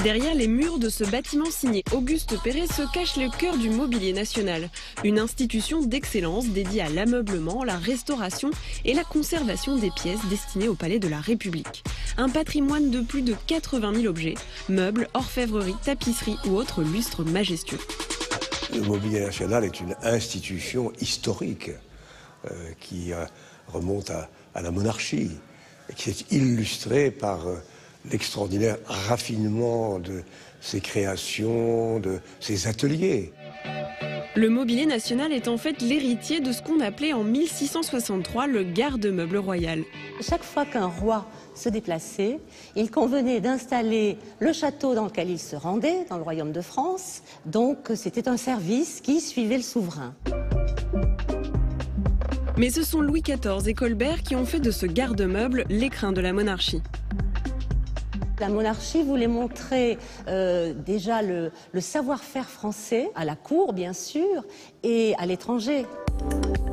Derrière les murs de ce bâtiment signé Auguste Perret se cache le cœur du mobilier national. Une institution d'excellence dédiée à l'ameublement, la restauration et la conservation des pièces destinées au Palais de la République. Un patrimoine de plus de 80 000 objets, meubles, orfèvreries, tapisseries ou autres lustres majestueux. Le mobilier national est une institution historique qui remonte à la monarchie et qui est illustrée par l'extraordinaire raffinement de ses créations, de ses ateliers. Le mobilier national est en fait l'héritier de ce qu'on appelait en 1663 le garde-meuble royal. Chaque fois qu'un roi se déplaçait, il convenait d'installer le château dans lequel il se rendait, dans le royaume de France. Donc c'était un service qui suivait le souverain. Mais ce sont Louis XIV et Colbert qui ont fait de ce garde-meuble l'écrin de la monarchie. La monarchie voulait montrer déjà le savoir-faire français, à la cour bien sûr, et à l'étranger.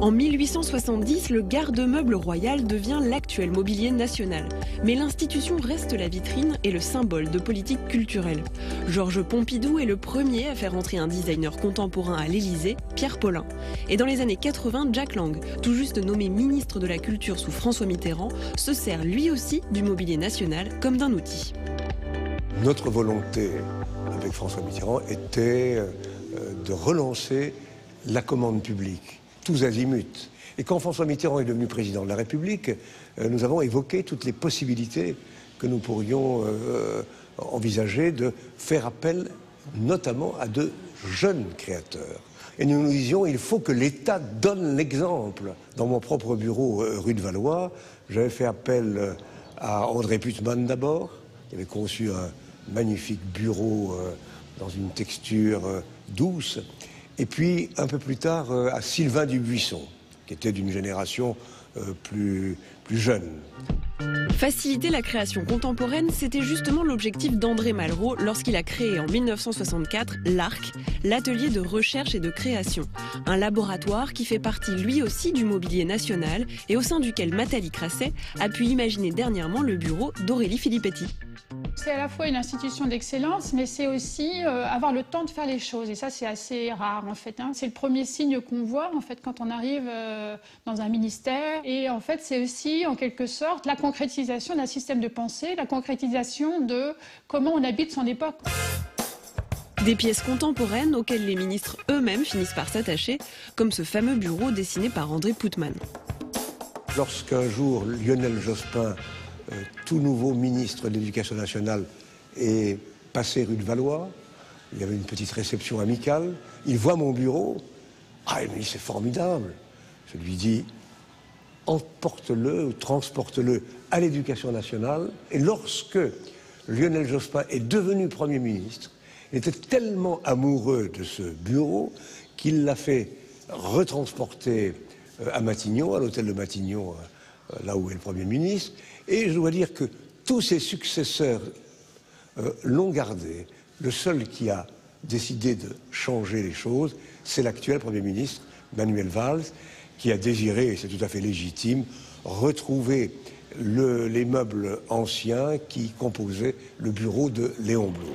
En 1870, le garde-meuble royal devient l'actuel mobilier national. Mais l'institution reste la vitrine et le symbole de politique culturelle. Georges Pompidou est le premier à faire entrer un designer contemporain à l'Élysée, Pierre Paulin. Et dans les années 80, Jack Lang, tout juste nommé ministre de la Culture sous François Mitterrand, se sert lui aussi du mobilier national comme d'un outil. Notre volonté avec François Mitterrand était de relancer la commande publique, tous azimuts. Et quand François Mitterrand est devenu président de la République, nous avons évoqué toutes les possibilités que nous pourrions envisager de faire appel notamment à de jeunes créateurs. Et nous nous disions, il faut que l'État donne l'exemple. Dans mon propre bureau rue de Valois, j'avais fait appel à André Putman d'abord. Il avait conçu un magnifique bureau dans une texture douce. Et puis, un peu plus tard, à Sylvain Dubuisson, qui était d'une génération plus jeune. Faciliter la création contemporaine, c'était justement l'objectif d'André Malraux lorsqu'il a créé en 1964 l'ARC, l'atelier de recherche et de création. Un laboratoire qui fait partie lui aussi du mobilier national et au sein duquel Nathalie Crasset a pu imaginer dernièrement le bureau d'Aurélie Filippetti. C'est à la fois une institution d'excellence, mais c'est aussi avoir le temps de faire les choses. Et ça, c'est assez rare, en fait. C'est le premier signe qu'on voit, en fait, quand on arrive dans un ministère. Et en fait, c'est aussi, en quelque sorte, la concrétisation d'un système de pensée, la concrétisation de comment on habite son époque. Des pièces contemporaines auxquelles les ministres eux-mêmes finissent par s'attacher, comme ce fameux bureau dessiné par André Putman. Lorsqu'un jour, Lionel Jospin, tout nouveau ministre de l'Éducation nationale, est passé rue de Valois, il y avait une petite réception amicale, il voit mon bureau, il me dit c'est formidable. Je lui dis emporte-le, transporte-le à l'Éducation nationale. Et lorsque Lionel Jospin est devenu Premier ministre, il était tellement amoureux de ce bureau qu'il l'a fait retransporter à Matignon, à l'hôtel de Matignon, là où est le Premier ministre. Et je dois dire que tous ses successeurs l'ont gardé. Le seul qui a décidé de changer les choses, c'est l'actuel Premier ministre, Manuel Valls, qui a désiré, et c'est tout à fait légitime, retrouver les meubles anciens qui composaient le bureau de Léon Blum.